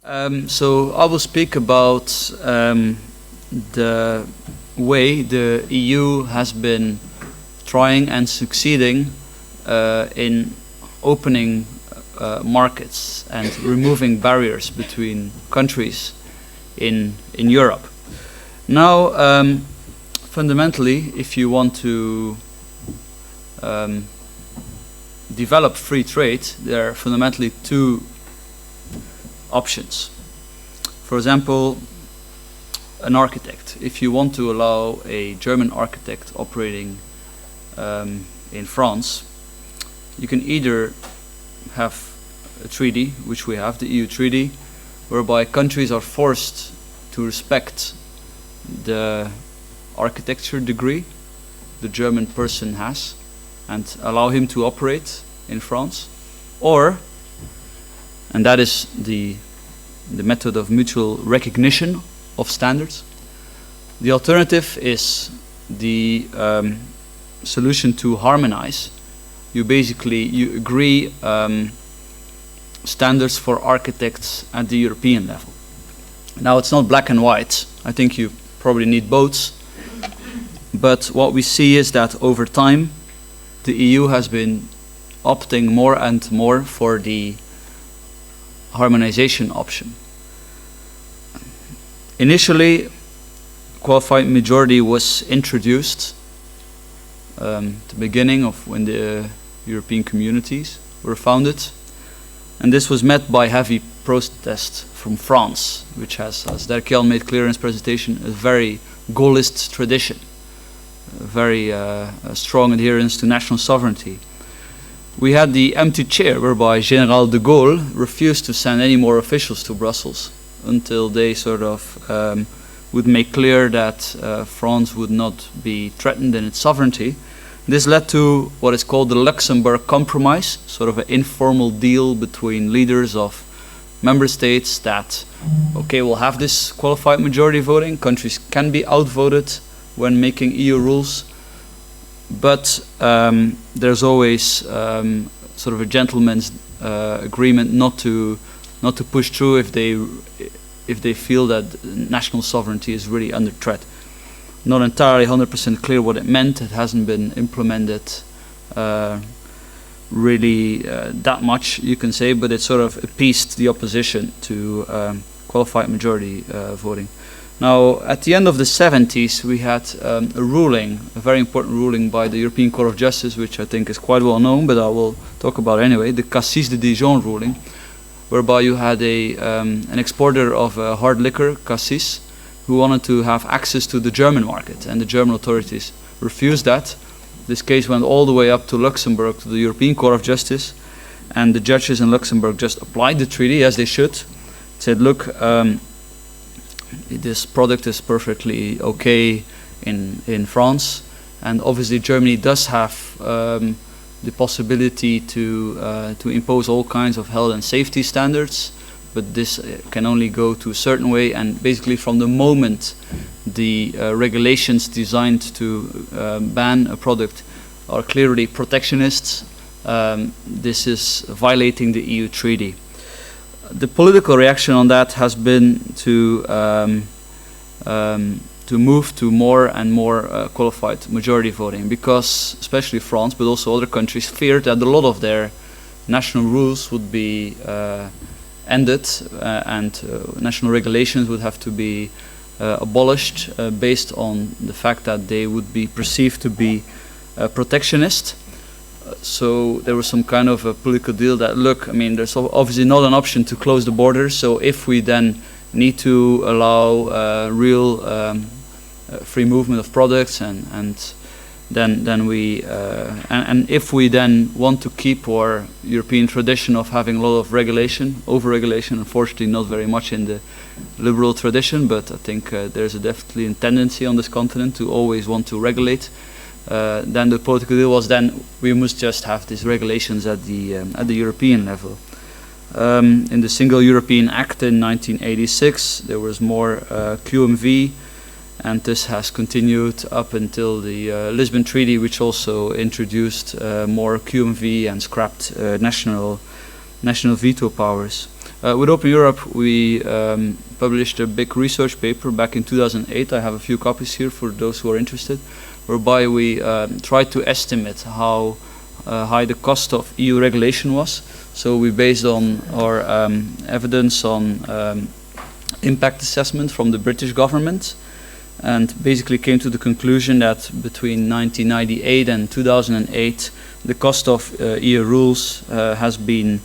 So I will speak about the way the EU has been trying and succeeding in opening markets and removing barriers between countries in Europe. Now, fundamentally, if you want to develop free trade, there are fundamentally two options. For example, an architect. If you want to allow a German architect operating in France, you can either have a treaty, which we have, the EU treaty, whereby countries are forced to respect the architecture degree the German person has and allow him to operate in France, or, and that is the method of mutual recognition of standards. The alternative is the solution to harmonize. You agree standards for architects at the European level. Now, it's not black and white. I think you probably need both. But what we see is that over time, the EU has been opting more and more for the harmonization option. Initially, qualified majority was introduced at the beginning of when the European communities were founded, and this was met by heavy protest from France, which has, as Dirk-Jan made clear in his presentation, a very Gaullist tradition, a very strong adherence to national sovereignty. We had the empty chair whereby General de Gaulle refused to send any more officials to Brussels until they sort of would make clear that France would not be threatened in its sovereignty. This led to what is called the Luxembourg Compromise, sort of an informal deal between leaders of member states that, okay, we'll have this qualified majority voting, countries can be outvoted when making EU rules, but there's always sort of a gentleman's agreement not to push through if they feel that national sovereignty is really under threat. Not entirely 100% clear what it meant. It hasn't been implemented really that much, you can say, but it sort of appeased the opposition to qualified majority voting. Now, at the end of the 70s, we had a ruling, a very important ruling by the European Court of Justice, which I think is quite well known, but I will talk about it anyway, the Cassis de Dijon ruling, whereby you had an exporter of hard liquor, Cassis, who wanted to have access to the German market, and the German authorities refused that. This case went all the way up to Luxembourg, to the European Court of Justice, and the judges in Luxembourg just applied the treaty as they should, said, look, this product is perfectly okay in France, and obviously Germany does have the possibility to impose all kinds of health and safety standards, but this can only go to a certain way, and basically from the moment the regulations designed to ban a product are clearly protectionists, this is violating the EU treaty. The political reaction on that has been to move to more and more qualified majority voting, because especially France, but also other countries, feared that a lot of their national rules would be ended and national regulations would have to be abolished based on the fact that they would be perceived to be protectionist. So there was some kind of a political deal that, look, I mean, there's obviously not an option to close the borders, so if we then need to allow real free movement of products and if we then want to keep our European tradition of having a lot of regulation, over-regulation, unfortunately not very much in the liberal tradition, but I think there's definitely a tendency on this continent to always want to regulate. Then the political deal was then we must just have these regulations at the European level. In the Single European Act in 1986, there was more QMV, and this has continued up until the Lisbon Treaty, which also introduced more QMV and scrapped national veto powers. With Open Europe, we published a big research paper back in 2008. I have a few copies here for those who are interested, whereby we tried to estimate how high the cost of EU regulation was. So we based on our evidence on impact assessment from the British government, and basically came to the conclusion that between 1998 and 2008, the cost of EU rules has been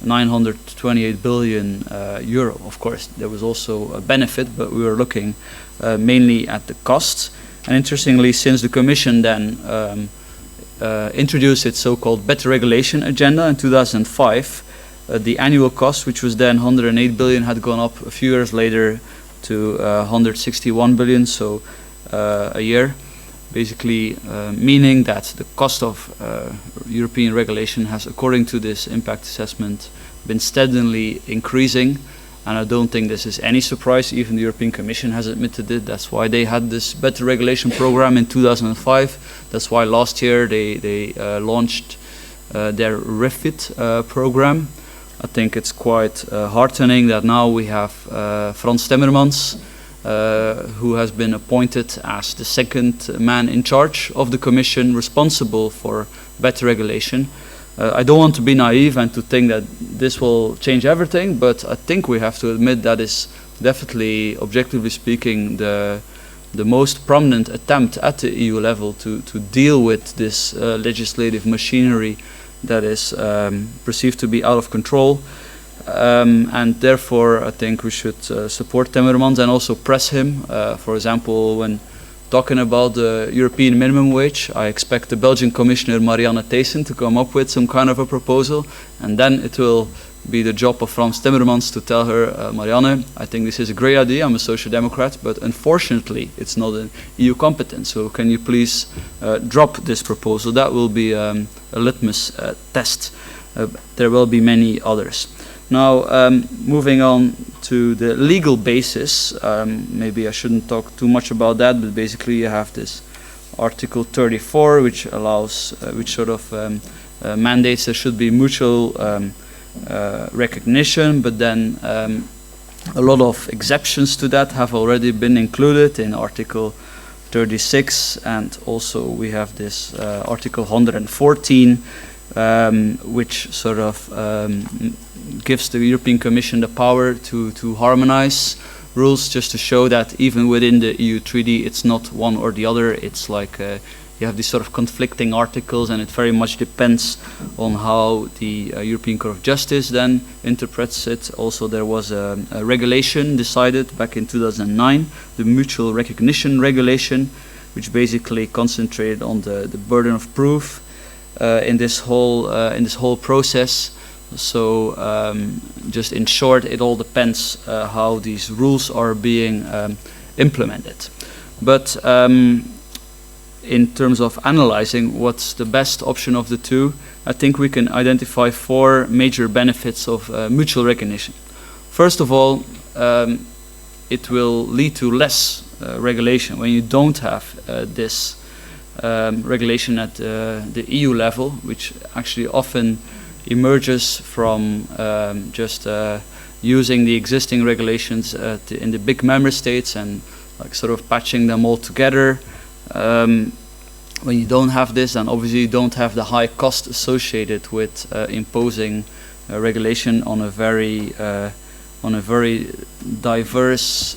928 billion euro. Of course, there was also a benefit, but we were looking mainly at the costs. And interestingly, since the Commission then introduced its so-called better regulation agenda in 2005, the annual cost, which was then 108 billion, had gone up a few years later to 161 billion, so a year, basically meaning that the cost of European regulation has, according to this impact assessment, been steadily increasing. And I don't think this is any surprise. Even the European Commission has admitted it. That's why they had this better regulation program in 2005. That's why last year they launched their REFIT program. I think it's quite heartening that now we have Frans Timmermans, who has been appointed as the second man in charge of the Commission responsible for better regulation. I don't want to be naive and to think that this will change everything, but I think we have to admit that is definitely, objectively speaking, the most prominent attempt at the EU level to deal with this legislative machinery that is perceived to be out of control. And therefore, I think we should support Timmermans and also press him. For example, when talking about the European minimum wage, I expect the Belgian Commissioner Marianne Thyssen to come up with some kind of a proposal, and then it will be the job of Frans Timmermans to tell her, Marianne, I think this is a great idea, I'm a social democrat, but unfortunately it's not an EU competence, so can you please drop this proposal? That will be a litmus test. There will be many others. Now, moving on to the legal basis, maybe I shouldn't talk too much about that, but basically you have this Article 34, which allows, which sort of mandates there should be mutual recognition, but then a lot of exceptions to that have already been included in Article 36, and also we have this Article 114, which sort of gives the European Commission the power to harmonize rules, just to show that even within the EU treaty it's not one or the other. It's like you have these sort of conflicting articles, and it very much depends on how the European Court of Justice then interprets it. Also, there was a regulation decided back in 2009, the Mutual Recognition Regulation, which basically concentrated on the burden of proof in this whole process. So just in short, it all depends how these rules are being implemented. But in terms of analyzing what's the best option of the two, I think we can identify 4 major benefits of mutual recognition. First of all, it will lead to less regulation when you don't have this regulation at the EU level, which actually often emerges from just using the existing regulations in the big member states and like sort of patching them all together. When you don't have this, then obviously you don't have the high cost associated with imposing regulation on a very diverse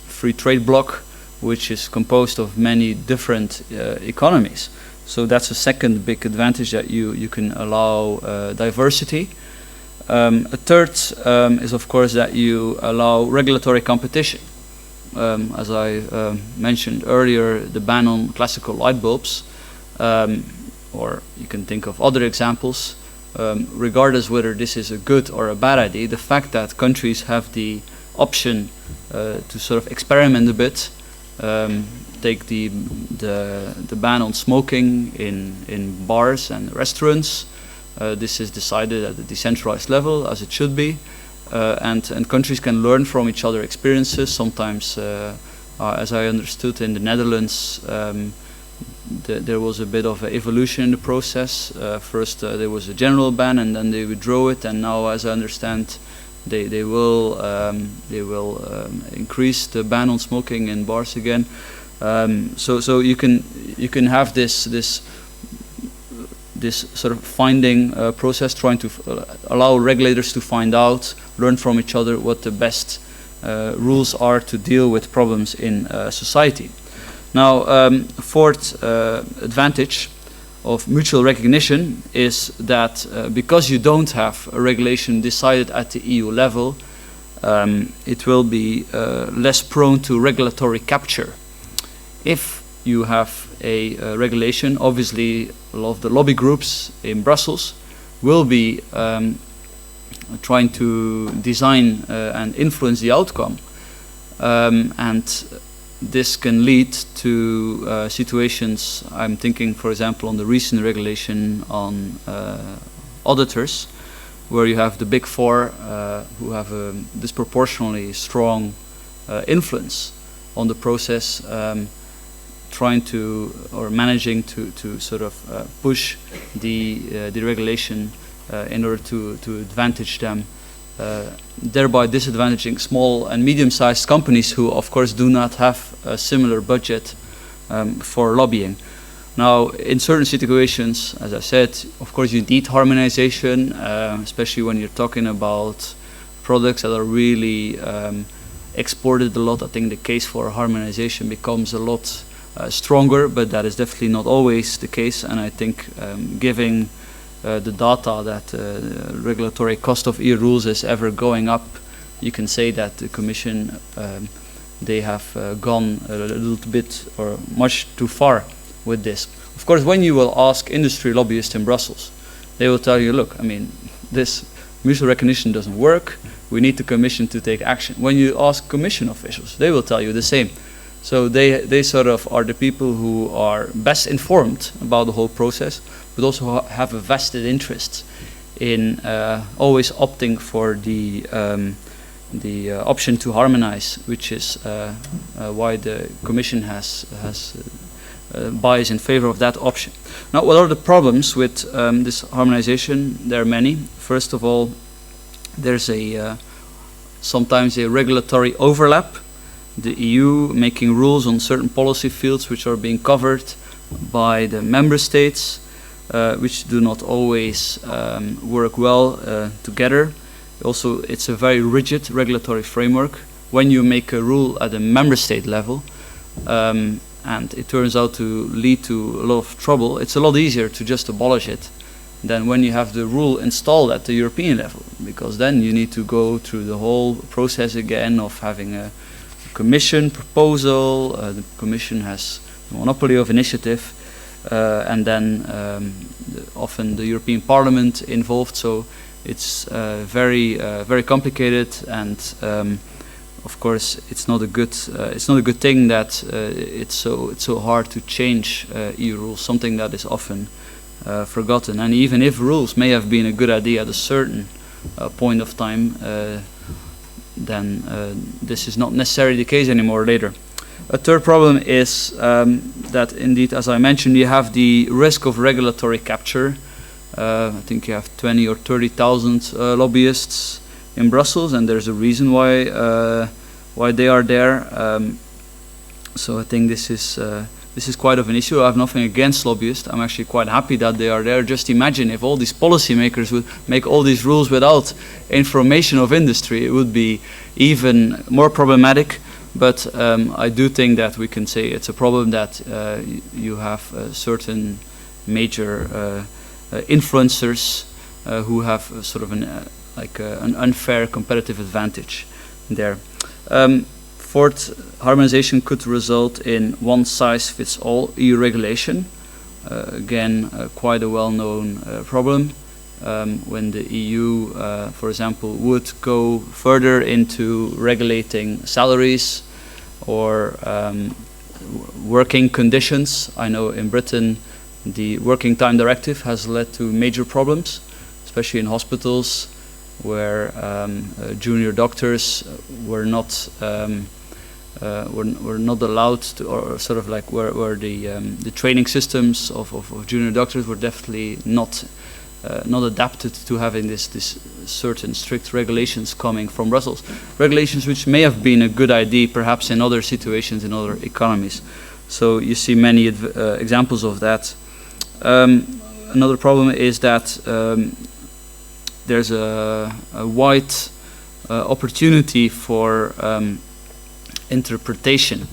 free trade bloc, which is composed of many different economies. So that's a second big advantage, that you can allow diversity. A third is, of course, that you allow regulatory competition. As I mentioned earlier, the ban on classical light bulbs, or you can think of other examples, regardless whether this is a good or a bad idea, the fact that countries have the option to sort of experiment a bit, take the ban on smoking in bars and restaurants. This is decided at a decentralized level, as it should be, and countries can learn from each other experiences. Sometimes, as I understood in the Netherlands, there was a bit of an evolution in the process. First there was a general ban, and then they withdrew it, and now, as I understand, they will increase the ban on smoking in bars again. So you can have this sort of finding process, trying to allow regulators to find out, learn from each other what the best rules are to deal with problems in society. Now, fourth advantage of mutual recognition is that because you don't have a regulation decided at the EU level, it will be less prone to regulatory capture. If you have a regulation, obviously a lot of the lobby groups in Brussels will be trying to design and influence the outcome, and this can lead to situations. I'm thinking, for example, on the recent regulation on auditors, where you have the big four who have a disproportionately strong influence on the process, trying to, or managing to sort of push the regulation in order to advantage them, thereby disadvantaging small and medium-sized companies who, of course, do not have a similar budget for lobbying. Now, in certain situations, as I said, of course, you need harmonization, especially when you're talking about products that are really exported a lot. I think the case for harmonization becomes a lot stronger, but that is definitely not always the case. And I think giving the data that regulatory cost of EU rules is ever going up, you can say that the Commission, they have gone a little bit or much too far with this. Of course, when you will ask industry lobbyists in Brussels, they will tell you, look, I mean, this mutual recognition doesn't work, we need the Commission to take action. When you ask Commission officials, they will tell you the same. So they sort of are the people who are best informed about the whole process, but also have a vested interest in always opting for the option to harmonize, which is why the Commission has bias in favor of that option. Now, what are the problems with this harmonization? There are many. First of all, there's sometimes a regulatory overlap. The EU making rules on certain policy fields which are being covered by the member states, which do not always work well together. Also, it's a very rigid regulatory framework. When you make a rule at a member state level, and it turns out to lead to a lot of trouble, it's a lot easier to just abolish it than when you have the rule installed at the European level, because then you need to go through the whole process again of having a Commission proposal. The Commission has the monopoly of initiative, and then often the European Parliament involved. So it's very complicated, and of course it's not a good thing that it's so hard to change EU rules. Something that is often forgotten. And even if rules may have been a good idea at a certain point of time, then this is not necessarily the case anymore later. A third problem is that indeed, as I mentioned, you have the risk of regulatory capture. I think you have 20 or 30,000 lobbyists in Brussels, and there's a reason why they are there. So I think this is quite of an issue. I have nothing against lobbyists. I'm actually quite happy that they are there. Just imagine if all these policymakers would make all these rules without information of industry, it would be even more problematic. But I do think that we can say it's a problem that you have certain major influencers who have sort of an unfair competitive advantage there. Fourth, harmonization could result in one-size-fits-all EU regulation. Again, quite a well-known problem. When the EU, for example, would go further into regulating salaries or working conditions. I know in Britain the Working Time Directive has led to major problems, especially in hospitals, where junior doctors were not were not allowed to, or sort of like where the training systems of junior doctors were definitely not adapted to having this certain strict regulations coming from Brussels. Regulations which may have been a good idea perhaps in other situations, in other economies. So you see many examples of that. Another problem is that there's a wide opportunity for interpretation.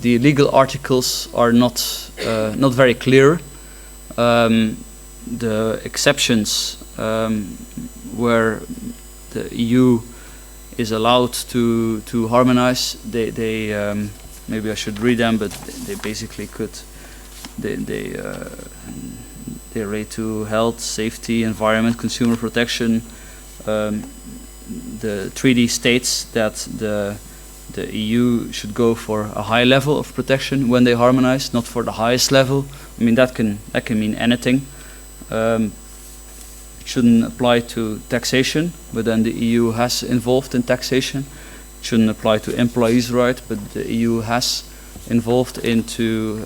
The legal articles are not very clear. The exceptions where the EU is allowed to harmonize, they maybe I should read them, but they basically could. They relate to health, safety, environment, consumer protection. The treaty states that the EU should go for a high level of protection when they harmonize, not for the highest level. I mean, that can mean anything. It shouldn't apply to taxation, but then the EU has involved in taxation. It shouldn't apply to employees' rights, but the EU has involved into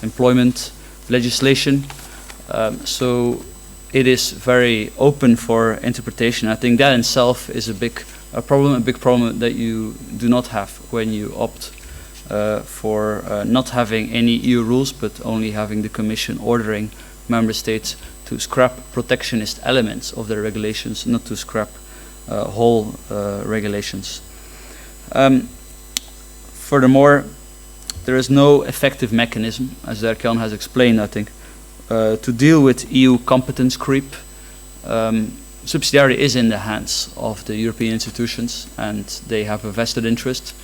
employment legislation. So it is very open for interpretation. I think that in itself is a big problem that you do not have when you opt for not having any EU rules, but only having the Commission ordering member states to scrap protectionist elements of their regulations, not to scrap whole regulations. Furthermore, there is no effective mechanism, as Dirk-Jan has explained, I think, to deal with EU competence creep. Subsidiarity is in the hands of the European institutions, and they have a vested interest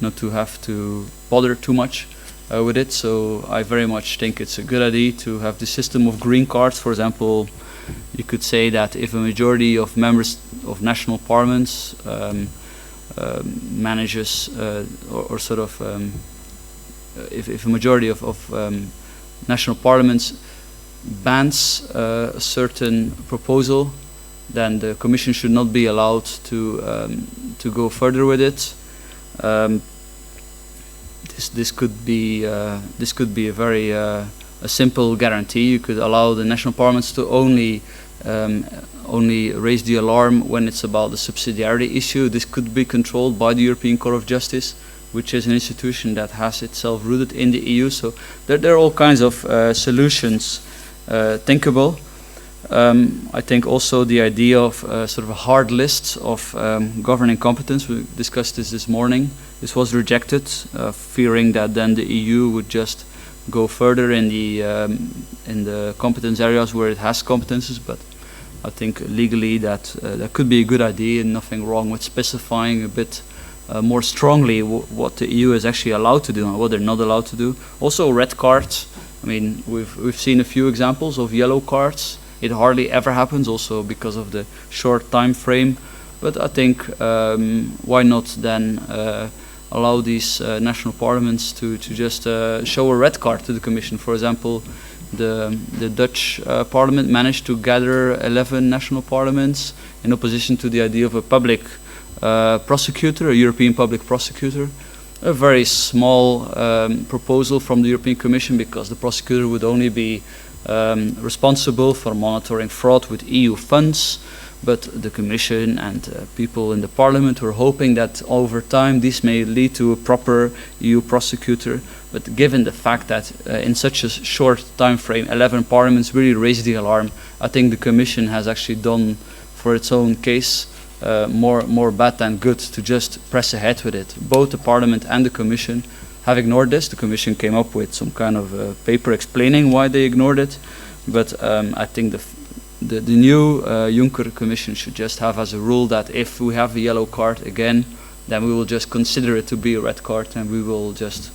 not to have to bother too much with it. So I very much think it's a good idea to have the system of green cards. For example, you could say that if a majority of members of national parliaments manages or sort of if a majority of national parliaments bans a certain proposal, then the Commission should not be allowed to go further with it. This could be a very a simple guarantee. You could allow the national parliaments to only raise the alarm when it's about the subsidiarity issue. This could be controlled by the European Court of Justice, which is an institution that has itself rooted in the EU. So there are all kinds of solutions thinkable. I think also the idea of sort of a hard list of governing competence, we discussed this morning. This was rejected, fearing that then the EU would just go further in the competence areas where it has competences. But I think legally that could be a good idea, and nothing wrong with specifying a bit more strongly what the EU is actually allowed to do and what they're not allowed to do. Also, red cards. I mean, we've seen a few examples of yellow cards. It hardly ever happens, also because of the short time frame. But I think why not then allow these national parliaments to just show a red card to the Commission. For example, the Dutch parliament managed to gather 11 national parliaments in opposition to the idea of a public prosecutor, a European public prosecutor. A very small proposal from the European Commission, because the prosecutor would only be responsible for monitoring fraud with EU funds, but the Commission and people in the Parliament were hoping that over time this may lead to a proper EU prosecutor. But given the fact that in such a short time frame 11 parliaments really raised the alarm, I think the Commission has actually done for its own case more bad than good to just press ahead with it. Both the Parliament and the Commission have ignored this. The Commission came up with some kind of paper explaining why they ignored it, but I think the new Juncker Commission should just have as a rule that if we have a yellow card again, then we will just consider it to be a red card, and we will just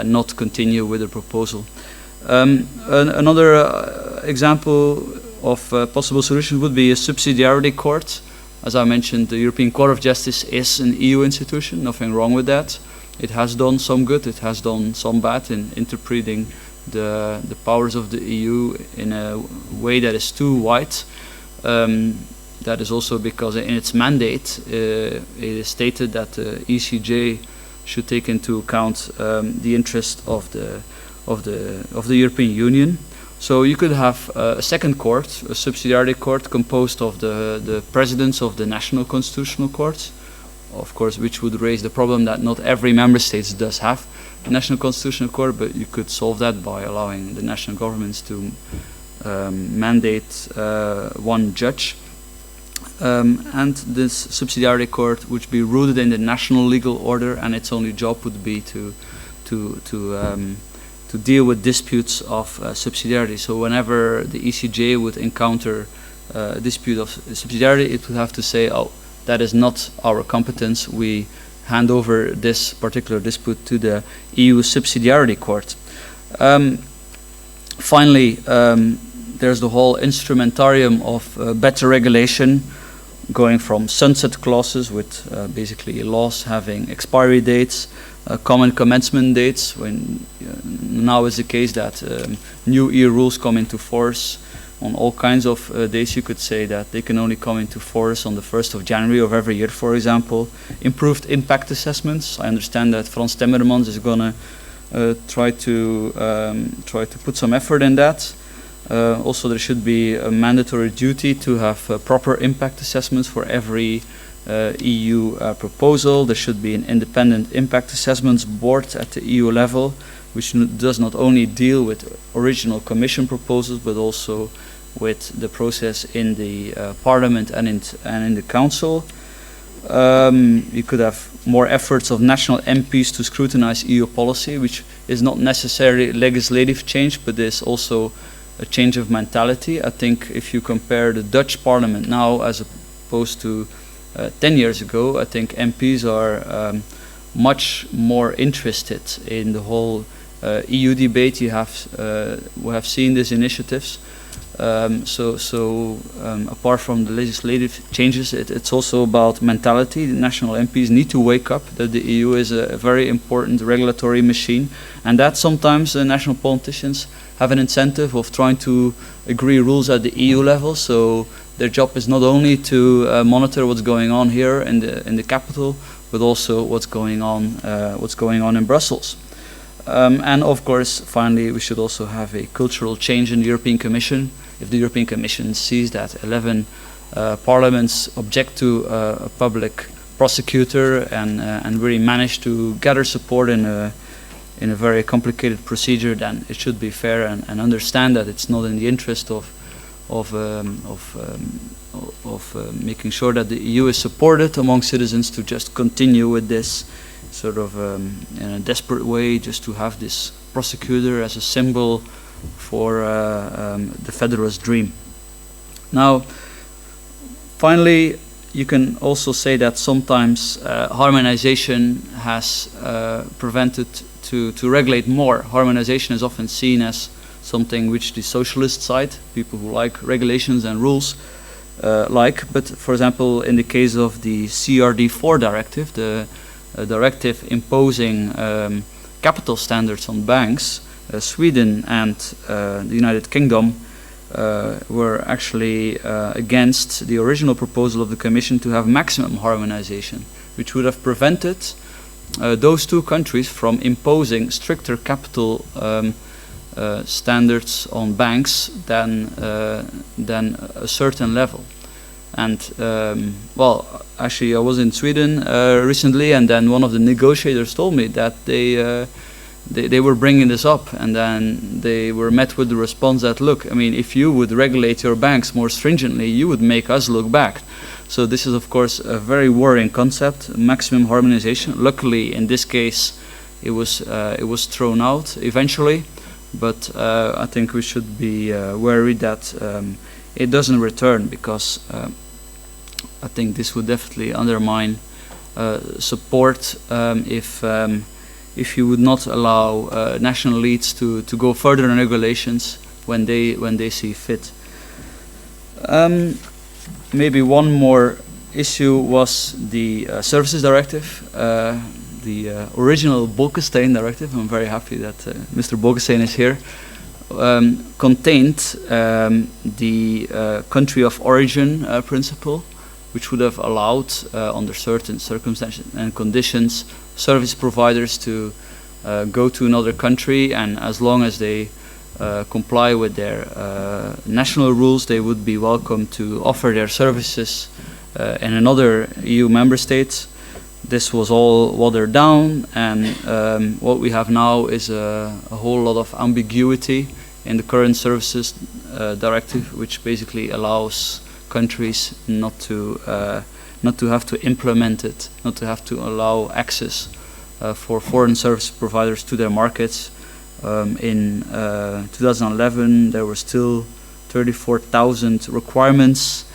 not continue with the proposal. Another example of possible solutions would be a subsidiarity court. As I mentioned, the European Court of Justice is an EU institution, nothing wrong with that. It has done some good, it has done some bad in interpreting the powers of the EU in a way that is too wide. That is also because in its mandate it is stated that the ECJ should take into account the interest of the European Union. So you could have a second court, a subsidiarity court, composed of the presidents of the national constitutional courts, of course, which would raise the problem that not every member state does have a national constitutional court, but you could solve that by allowing the national governments to mandate one judge. And this subsidiarity court would be rooted in the national legal order, and its only job would be to deal with disputes of subsidiarity. So whenever the ECJ would encounter a dispute of subsidiarity, it would have to say, oh, that is not our competence. We hand over this particular dispute to the EU subsidiarity court. Finally, there's the whole instrumentarium of better regulation, going from sunset clauses with basically laws having expiry dates, common commencement dates, when now is the case that new EU rules come into force on all kinds of days. You could say that they can only come into force on the 1st of January of every year, for example. Improved impact assessments. I understand that Frans Timmermans is going to try to put some effort in that. Also, there should be a mandatory duty to have proper impact assessments for every EU proposal. There should be an independent impact assessments board at the EU level, which does not only deal with original Commission proposals, but also with the process in the Parliament and in the Council. You could have more efforts of national MPs to scrutinize EU policy, which is not necessarily legislative change, but is also a change of mentality. I think if you compare the Dutch Parliament now as opposed to 10 years ago, I think MPs are much more interested in the whole EU debate. We have seen these initiatives. Apart from the legislative changes, it's also about mentality. The national MPs need to wake up that the EU is a very important regulatory machine, and that sometimes the national politicians have an incentive of trying to agree rules at the EU level. So their job is not only to monitor what's going on here in the capital, but also what's going on in Brussels. And of course, finally, we should also have a cultural change in the European Commission. If the European Commission sees that 11 parliaments object to a public prosecutor and really manage to gather support in a very complicated procedure, then it should be fair and understand that it's not in the interest of making sure that the EU is supported among citizens to just continue with this sort of in a desperate way, just to have this prosecutor as a symbol for the federalist dream. Now, finally, you can also say that sometimes harmonization has prevented to regulate more. Harmonization is often seen as something which the socialist side, people who like regulations and rules, like. But for example, in the case of the CRD4 directive, the directive imposing capital standards on banks, Sweden and the United Kingdom were actually against the original proposal of the Commission to have maximum harmonization, which would have prevented those two countries from imposing stricter capital standards on banks than a certain level. And well, actually, I was in Sweden recently, and then one of the negotiators told me that they were bringing this up, and then they were met with the response that, look, I mean, if you would regulate your banks more stringently, you would make us look back. So this is, of course, a very worrying concept, maximum harmonization. Luckily, in this case, it was thrown out eventually, but I think we should be worried that it doesn't return, because I think this would definitely undermine support if you would not allow national leads to go further in regulations when they see fit. Maybe one more issue was the Services Directive, the original Bolkestein Directive. I'm very happy that Mr. Bolkestein is here. Contained the country of origin principle, which would have allowed, under certain circumstances and conditions, service providers to go to another country, and as long as they comply with their national rules, they would be welcome to offer their services in another EU member state. This was all watered down, and what we have now is a whole lot of ambiguity in the current services directive, which basically allows countries not to have to implement it, not to have to allow access for foreign service providers to their markets. In 2011, there were still 34,000 requirements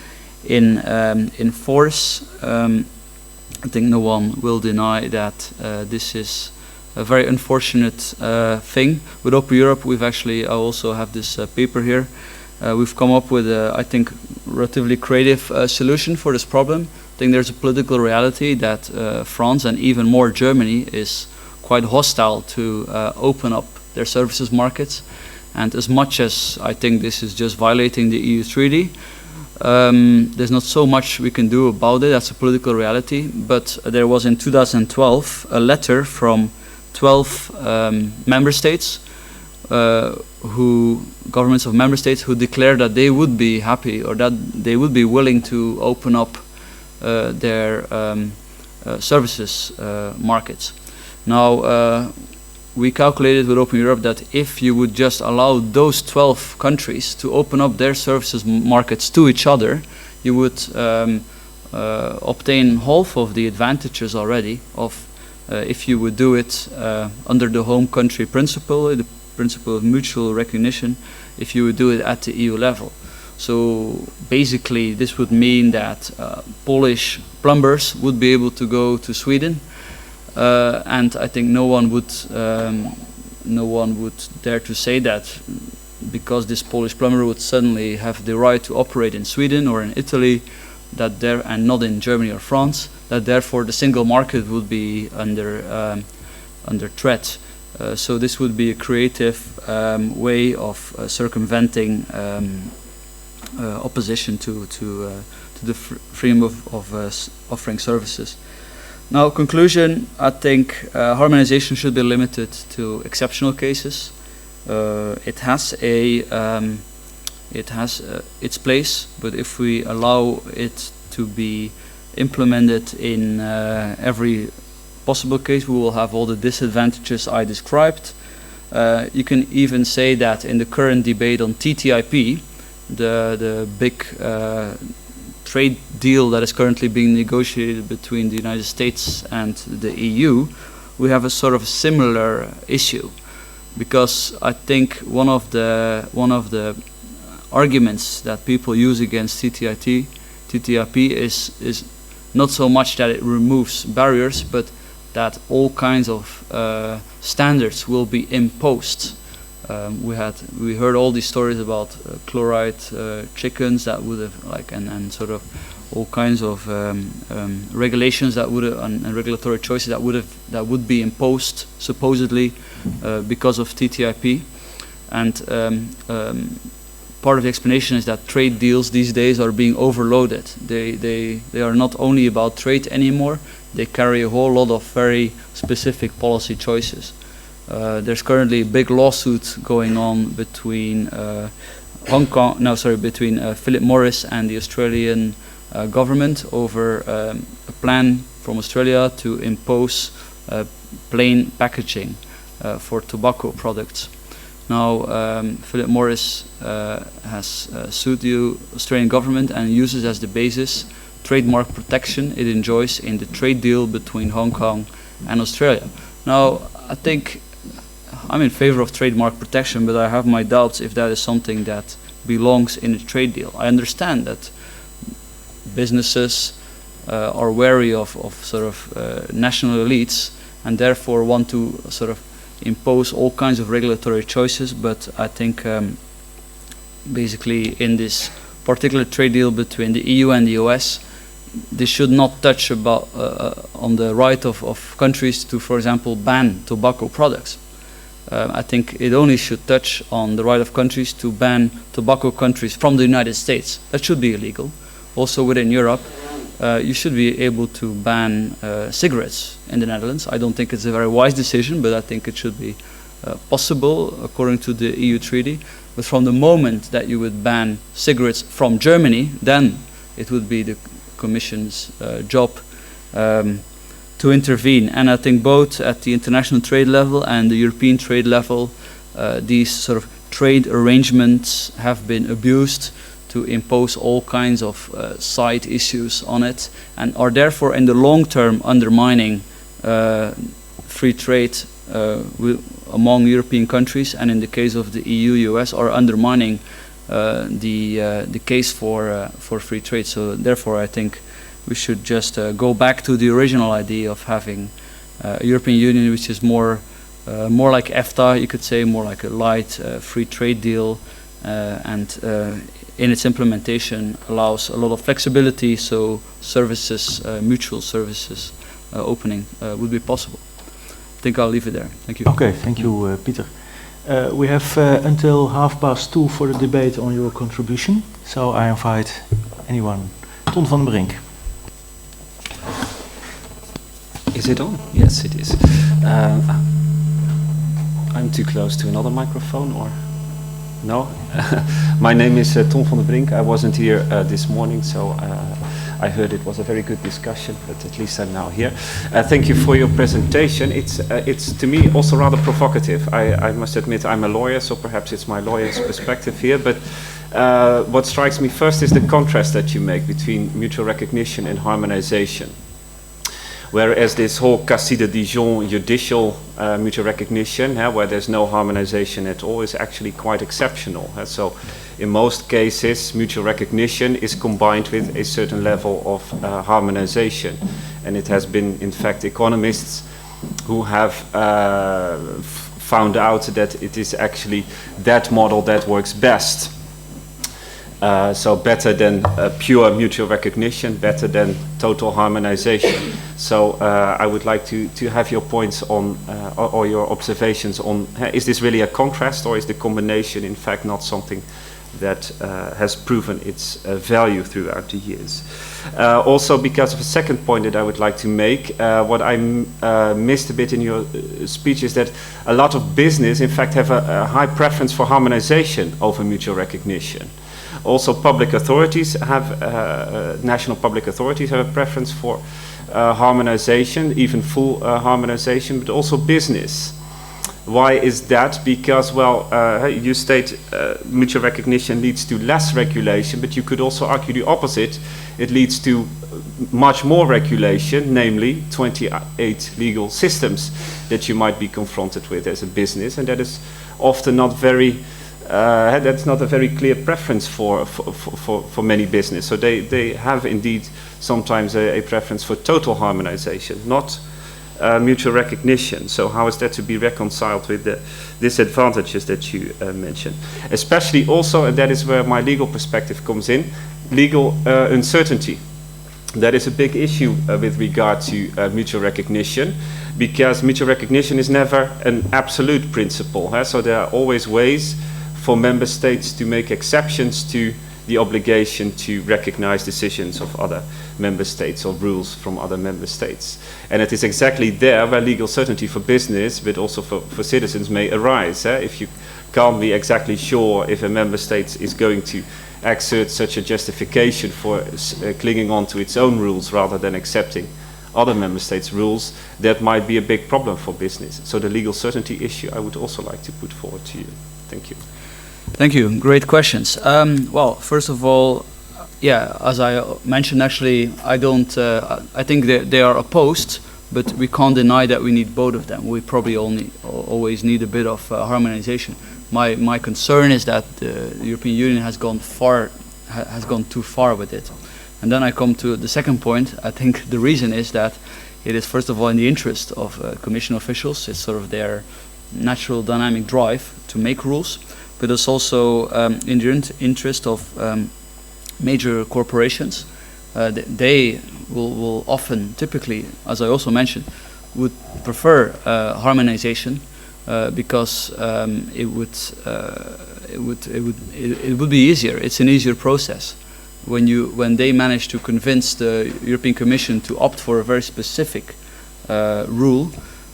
in force. I think no one will deny that this is a very unfortunate thing. With Open Europe, we've actually, I also have this paper here. We've come up with a, I think, relatively creative solution for this problem. I think there's a political reality that France and even more Germany is quite hostile to open up their services markets. And as much as I think this is just violating the EU treaty, there's not so much we can do about it. That's a political reality. But there was in 2012 a letter from 12 member states, governments of member states, who declared that they would be happy, or that they would be willing to open up their services markets. Now, we calculated with Open Europe that if you would just allow those 12 countries to open up their services markets to each other, you would obtain half of the advantages already of if you would do it under the home country principle, the principle of mutual recognition, if you would do it at the EU level. So basically this would mean that Polish plumbers would be able to go to Sweden, and I think no one would dare to say that because this Polish plumber would suddenly have the right to operate in Sweden or in Italy, that there, and not in Germany or France, that therefore the single market would be under threat. So this would be a creative way of circumventing opposition to the freedom of offering services. Now, conclusion, I think harmonization should be limited to exceptional cases. It has its place, but if we allow it to be implemented in every possible case, we will have all the disadvantages I described. You can even say that in the current debate on TTIP, the big trade deal that is currently being negotiated between the United States and the EU, we have a sort of similar issue, because I think one of the arguments that people use against TTIP is not so much that it removes barriers, but that all kinds of standards will be imposed. We heard all these stories about chloride chickens that would have and sort of all kinds of regulations that would and regulatory choices that would be imposed supposedly because of TTIP, and part of the explanation is that trade deals these days are being overloaded. They are not only about trade anymore. They carry a whole lot of very specific policy choices. There's currently a big lawsuit going on between between Philip Morris and the Australian government over a plan from Australia to impose plain packaging for tobacco products. Now, Philip Morris has sued the Australian government and uses as the basis trademark protection it enjoys in the trade deal between Hong Kong and Australia. Now, I think I'm in favor of trademark protection, but I have my doubts if that is something that belongs in a trade deal. I understand that businesses are wary of sort of national elites and therefore want to sort of impose all kinds of regulatory choices, but I think basically in this particular trade deal between the EU and the US, this should not touch on the right of countries to, for example, ban tobacco products. I think it only should touch on the right of countries to ban tobacco countries from the United States. That should be illegal. Also within Europe, you should be able to ban cigarettes in the Netherlands. I don't think it's a very wise decision, but I think it should be possible according to the EU treaty. But from the moment that you would ban cigarettes from Germany, then it would be the Commission's job to intervene. And I think both at the international trade level and the European trade level, these sort of trade arrangements have been abused to impose all kinds of side issues on it, and are therefore in the long term undermining free trade among European countries, and in the case of the EU-US are undermining the case for free trade. So therefore I think we should just go back to the original idea of having a European Union which is more like EFTA, you could say, more like a light free trade deal, and in its implementation allows a lot of flexibility, so services, mutual services opening would be possible. I think I'll leave it there. Thank you. Okay, thank you, Peter. We have until 2:30 for the debate on your contribution, so I invite anyone. Ton van den Brink. Is it on? Yes, it is. I'm too close to another microphone, or no? My name is Ton van den Brink. I wasn't here this morning, so I heard it was a very good discussion, but at least I'm now here. Thank you for your presentation. It's to me also rather provocative. I must admit I'm a lawyer, so perhaps it's my lawyer's perspective here, but what strikes me first is the contrast that you make between mutual recognition and harmonization. Whereas this whole Cassis de Dijon judicial mutual recognition, where there's no harmonization at all, is actually quite exceptional. So in most cases, mutual recognition is combined with a certain level of harmonization. And it has been, in fact, economists who have found out that it is actually that model that works best. So better than pure mutual recognition, better than total harmonization. So I would like to have your points on, or your observations on, is this really a contrast, or is the combination in fact not something that has proven its value throughout the years? Also, because of a second point that I would like to make, what I missed a bit in your speech is that a lot of business in fact have a high preference for harmonization over mutual recognition. Also, public authorities have, national public authorities have a preference for harmonization, even full harmonization, but also business. Why is that? Because, well, you state mutual recognition leads to less regulation, but you could also argue the opposite. It leads to much more regulation, namely 28 legal systems that you might be confronted with as a business, and that is often not very that's not a very clear preference for many business. So they have indeed sometimes a preference for total harmonization, not mutual recognition. So how is that to be reconciled with the disadvantages that you mentioned? Especially also, and that is where my legal perspective comes in, legal uncertainty. That is a big issue with regard to mutual recognition, because mutual recognition is never an absolute principle. So there are always ways for member states to make exceptions to the obligation to recognize decisions of other member states or rules from other member states. And it is exactly there where legal certainty for business, but also for citizens, may arise. If you can't be exactly sure if a member state is going to exert such a justification for clinging on to its own rules rather than accepting other member states' rules, that might be a big problem for business. So the legal certainty issue I would also like to put forward to you. Thank you. Thank you. Great questions. Well, first of all, yeah, as I mentioned, actually, I don't. I think they are opposed, but we can't deny that we need both of them. We probably always need a bit of harmonization. My concern is that the European Union has gone too far with it. And then I come to the second point. I think the reason is that it is first of all in the interest of Commission officials. It's sort of their natural dynamic drive to make rules. But it's also in the interest of major corporations. They will often, typically, as I also mentioned, would prefer harmonization because it would be easier. It's an easier process when they manage to convince the European Commission to opt for a very specific rule,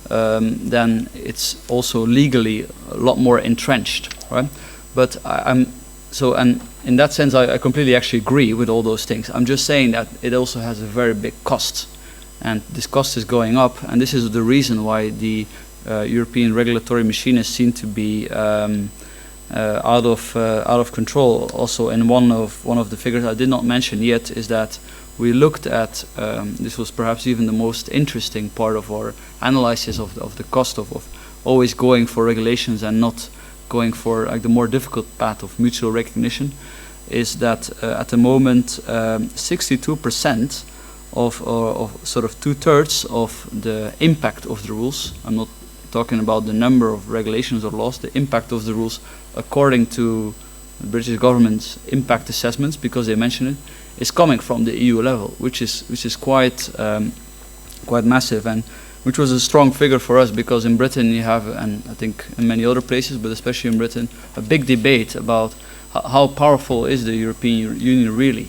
then it's also legally a lot more entrenched, right? But and in that sense, I completely actually agree with all those things. I'm just saying that it also has a very big cost, and this cost is going up, and this is the reason why the European regulatory machine is seen to be out of control. Also, in one of the figures I did not mention yet is that we looked at this was perhaps even the most interesting part of our analysis of the cost of always going for regulations and not going for like the more difficult path of mutual recognition, is that at the moment 62% of sort of 2/3 of the impact of the rules, I'm not talking about the number of regulations or laws, the impact of the rules according to the British government's impact assessments, because they mention it, is coming from the EU level, which is quite massive, and which was a strong figure for us, because in Britain you have, and I think in many other places, but especially in Britain, a big debate about how powerful is the European Union really.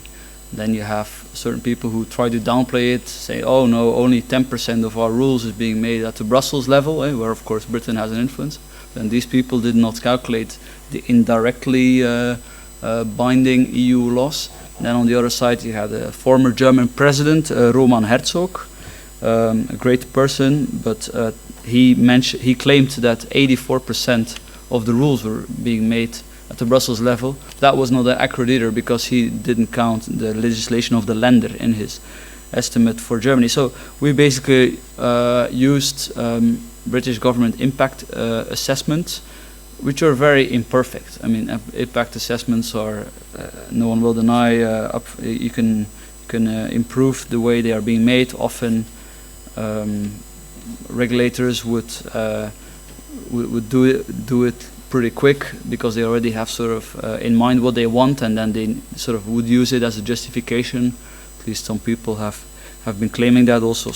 Then you have certain people who try to downplay it, say, oh no, only 10% of our rules is being made at the Brussels level, where of course Britain has an influence. Then these people did not calculate the indirectly binding EU laws. Then on the other side you had a former German president, Roman Herzog, a great person, but he claimed that 84% of the rules were being made at the Brussels level. That was not accurate either, because he didn't count the legislation of the Länder in his estimate for Germany. So we basically used British government impact assessments, which are very imperfect. I mean, impact assessments are, no one will deny, you can improve the way they are being made. Often regulators would do it pretty quick, because they already have sort of in mind what they want, and then they sort of would use it as a justification. At least some people have been claiming that. Also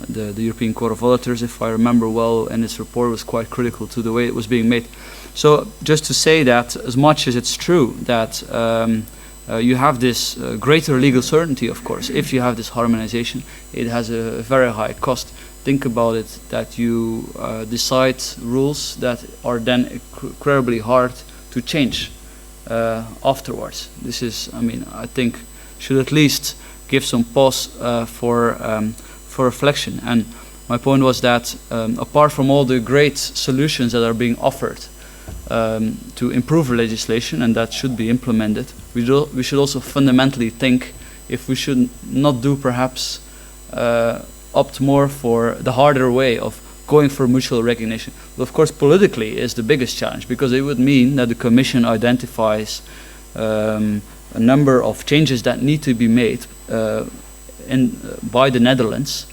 the European Court of Auditors, if I remember well, in its report was quite critical to the way it was being made. So just to say that, as much as it's true that you have this greater legal certainty, of course, if you have this harmonization, it has a very high cost. Think about it, that you decide rules that are then incredibly hard to change afterwards. This is, I mean, I think should at least give some pause for reflection. And my point was that apart from all the great solutions that are being offered to improve legislation, and that should be implemented, we should also fundamentally think if we should not do perhaps opt more for the harder way of going for mutual recognition. But of course, politically is the biggest challenge, because it would mean that the Commission identifies a number of changes that need to be made by the Netherlands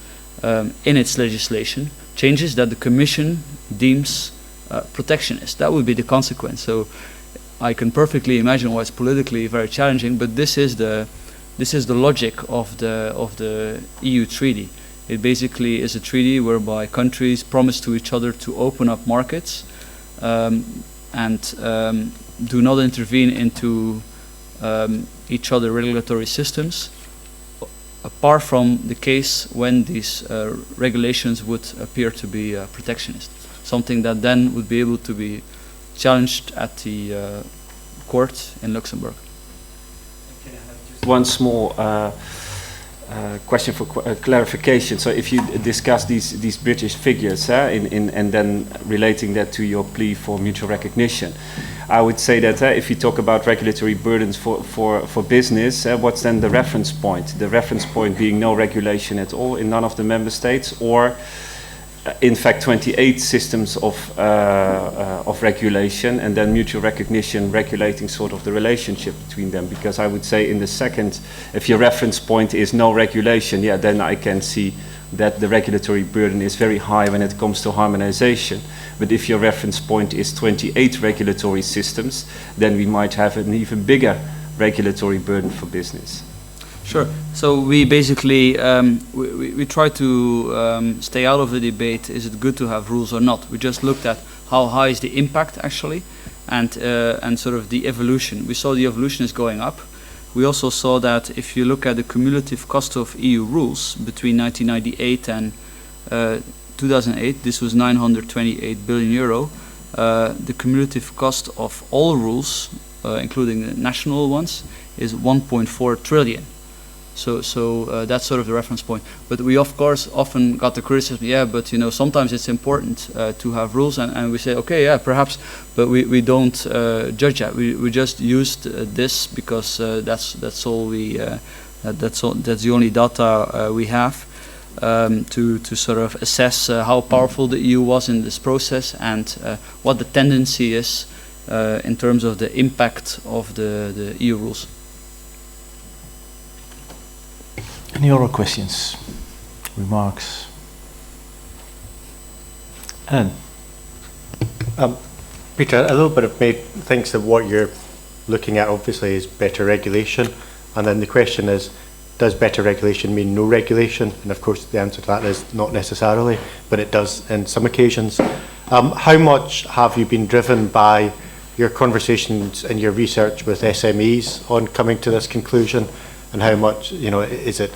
in its legislation, changes that the Commission deems protectionist. That would be the consequence. So I can perfectly imagine why it's politically very challenging, but this is the logic of the EU treaty. It basically is a treaty whereby countries promise to each other to open up markets and do not intervene into each other regulatory systems, apart from the case when these regulations would appear to be protectionist. Something that then would be able to be challenged at the court in Luxembourg. One small question for clarification. So if you discuss these British figures and then relating that to your plea for mutual recognition, I would say that if you talk about regulatory burdens for business, what's then the reference point? The reference point being no regulation at all in none of the member states, or in fact 28 systems of regulation, and then mutual recognition regulating sort of the relationship between them. Because I would say in the second, if your reference point is no regulation, yeah, then I can see that the regulatory burden is very high when it comes to harmonization. But if your reference point is 28 regulatory systems, then we might have an even bigger regulatory burden for business. Sure. So we basically we try to stay out of the debate. Is it good to have rules or not? We just looked at how high is the impact actually, and sort of the evolution. We saw the evolution is going up, we also saw that if you look at the cumulative cost of EU rules between 1998 and 2008, this was 928 billion euro. The cumulative cost of all rules, including the national ones, is 1.4 trillion. So that's sort of the reference point. But we of course often got the criticism, yeah, but you know, sometimes it's important to have rules, and we say, okay, yeah, perhaps, but we don't judge that. We just used this because that's all we that's the only data we have to sort of assess how powerful the EU was in this process, and what the tendency is in terms of the impact of the EU rules. Any other questions, remarks? Alan? Peter, a little bit of me thinks that what you're looking at obviously is better regulation, and then the question is, does better regulation mean no regulation? And of course the answer to that is not necessarily, but it does in some occasions. How much have you been driven by your conversations and your research with SMEs on coming to this conclusion, and how much, you know, is it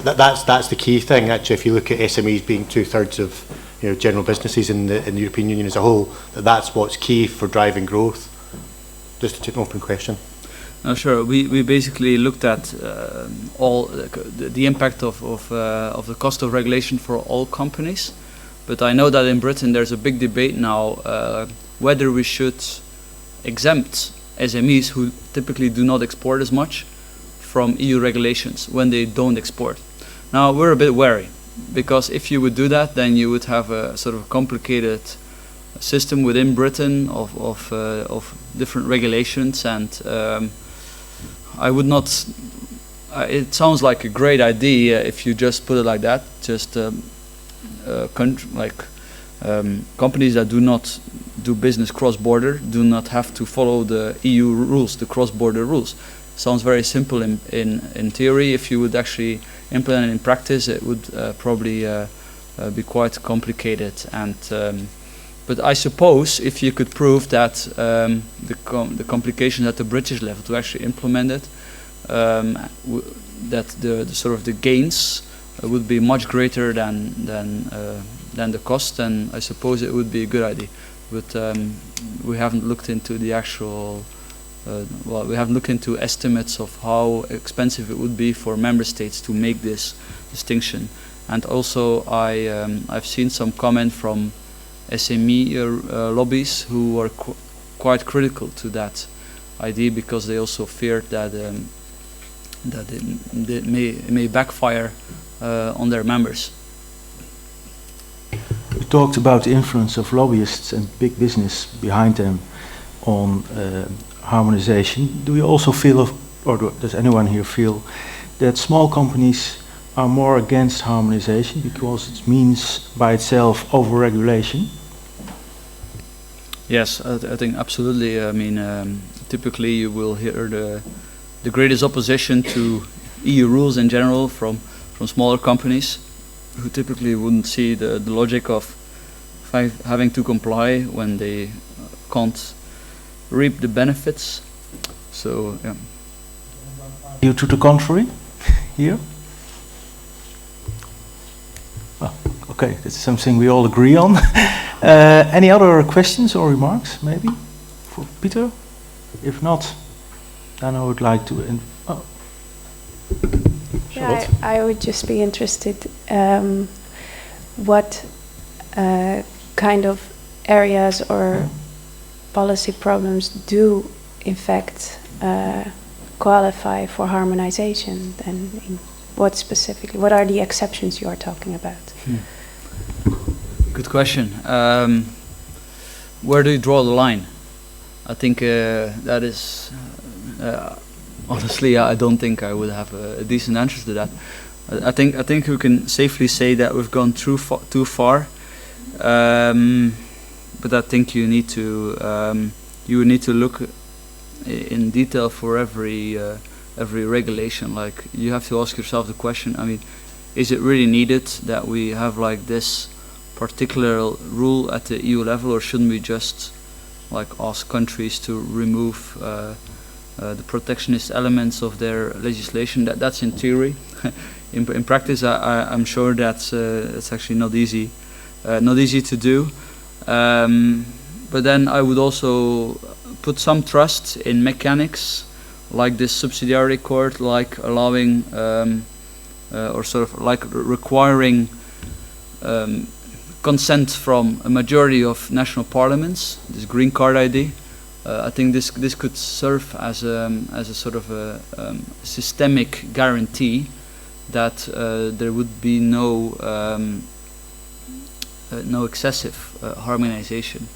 that's the key thing actually? If you look at SMEs being 2/3 of, you know, general businesses in the European Union as a whole, that's what's key for driving growth. Just an open question. Sure. We basically looked at all the impact of the cost of regulation for all companies, but I know that in Britain there's a big debate now whether we should exempt SMEs who typically do not export as much from EU regulations when they don't export. Now we're a bit wary, because if you would do that, then you would have a sort of complicated system within Britain of different regulations, and I would not. It sounds like a great idea if you just put it like that. Just companies that do not do business cross-border do not have to follow the EU rules, the cross-border rules. Sounds very simple in theory. If you would actually implement it in practice, it would probably be quite complicated. And but I suppose if you could prove that the complications at the British level to actually implement it, that the sort of the gains would be much greater than the cost, then I suppose it would be a good idea. But we haven't looked into the actual. We haven't looked into estimates of how expensive it would be for member states to make this distinction. And also, I've seen some comment from SME lobbies who are quite critical to that idea, because they also feared that it may backfire on their members. We talked about the influence of lobbyists and big business behind them on harmonization. Do you also feel, or does anyone here feel, that small companies are more against harmonization because it means by itself over-regulation? Yes, I think absolutely. I mean, typically you will hear the greatest opposition to EU rules in general from smaller companies, who typically wouldn't see the logic of having to comply when they can't reap the benefits. So, yeah. You to the contrary, here? Oh, okay, that's something we all agree on. Any other questions or remarks, maybe, for Peter? If not, then I would like to. Yeah, I would just be interested what kind of areas or policy problems do in fact qualify for harmonization, and what specifically, what are the exceptions you are talking about? Good question. Where do you draw the line? I think that is honestly, I don't think I would have a decent answer to that. I think we can safely say that we've gone too far. But I think you need to look in detail for every regulation. Like, you have to ask yourself the question, I mean, is it really needed that we have like this particular rule at the EU level, or shouldn't we just like ask countries to remove the protectionist elements of their legislation. That's in theory. In practice, I'm sure that's it's actually not easy to do. But then I would also put some trust in mechanics, like this subsidiarity court, like allowing or sort of like requiring consent from a majority of national parliaments. This green card idea. I think this could serve as a sort of a systemic guarantee that there would be no excessive harmonization.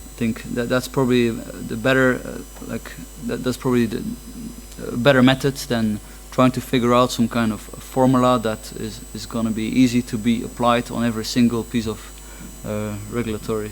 I think that's probably the better that's probably the better method than trying to figure out some kind of formula that is going to be easy to be applied on every single piece of regulatory